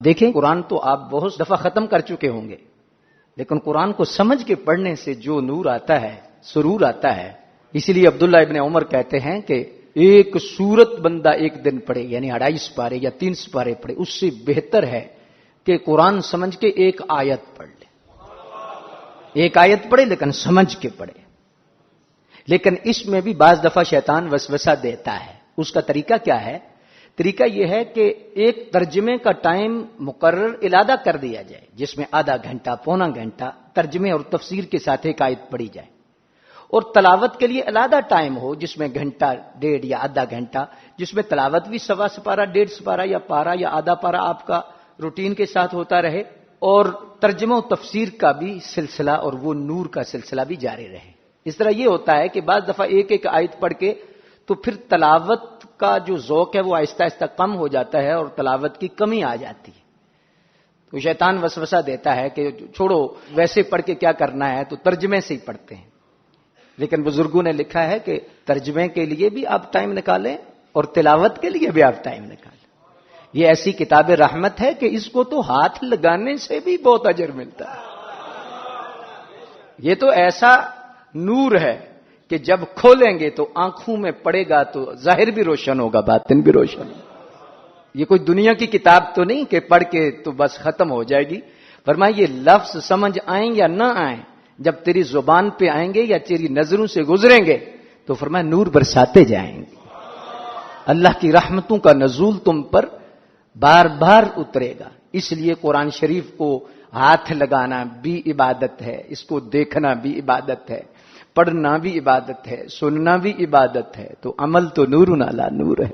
دیکھیں قرآن تو آپ بہت دفعہ ختم کر چکے ہوں گے، لیکن قرآن کو سمجھ کے پڑھنے سے جو نور آتا ہے، سرور آتا ہے. اسی لیے عبداللہ ابن عمر کہتے ہیں کہ ایک سورت بندہ ایک دن پڑھے، یعنی 2.5 سپارے یا 3 سپارے پڑھے، اس سے بہتر ہے کہ قرآن سمجھ کے ایک آیت پڑھ لے. ایک آیت پڑھے لیکن سمجھ کے پڑھے. لیکن اس میں بھی بعض دفعہ شیطان وسوسہ دیتا ہے. اس کا طریقہ کیا ہے؟ طریقہ یہ ہے کہ ایک ترجمے کا ٹائم مقرر علادہ کر دیا جائے، جس میں آدھا گھنٹہ پونا گھنٹہ ترجمے اور تفسیر کے ساتھ ایک آیت پڑھی جائے، اور تلاوت کے لیے علادہ ٹائم ہو جس میں گھنٹہ ڈیڑھ یا آدھا گھنٹہ، جس میں تلاوت بھی 1.25 سپارہ 1.5 سپارہ یا پارہ یا آدھا پارہ آپ کا روٹین کے ساتھ ہوتا رہے، اور ترجمہ و تفسیر کا بھی سلسلہ اور وہ نور کا سلسلہ بھی جاری رہے. اس طرح یہ ہوتا ہے کہ بعض دفعہ ایک ایک آیت پڑھ کے تو پھر تلاوت کا جو ذوق ہے وہ آہستہ آہستہ کم ہو جاتا ہے اور تلاوت کی کمی آ جاتی ہے. تو شیطان وسوسہ دیتا ہے کہ چھوڑو ویسے پڑھ کے کیا کرنا ہے، تو ترجمے سے ہی پڑھتے ہیں. لیکن بزرگوں نے لکھا ہے کہ ترجمے کے لیے بھی آپ ٹائم نکالیں اور تلاوت کے لیے بھی آپ ٹائم نکالیں. یہ ایسی کتاب رحمت ہے کہ اس کو تو ہاتھ لگانے سے بھی بہت اجر ملتا ہے. یہ تو ایسا نور ہے کہ جب کھولیں گے تو آنکھوں میں پڑے گا تو ظاہر بھی روشن ہوگا، باطن بھی روشن ہوگا. یہ کوئی دنیا کی کتاب تو نہیں کہ پڑھ کے تو بس ختم ہو جائے گی. فرمایا یہ لفظ سمجھ آئیں یا نہ آئیں، جب تیری زبان پہ آئیں گے یا تیری نظروں سے گزریں گے تو فرمایا نور برساتے جائیں گے. اللہ کی رحمتوں کا نزول تم پر بار بار اترے گا. اس لیے قرآن شریف کو ہاتھ لگانا بھی عبادت ہے، اس کو دیکھنا بھی عبادت ہے، پڑھنا بھی عبادت ہے، سننا بھی عبادت ہے. تو عمل تو نور علی نور ہے.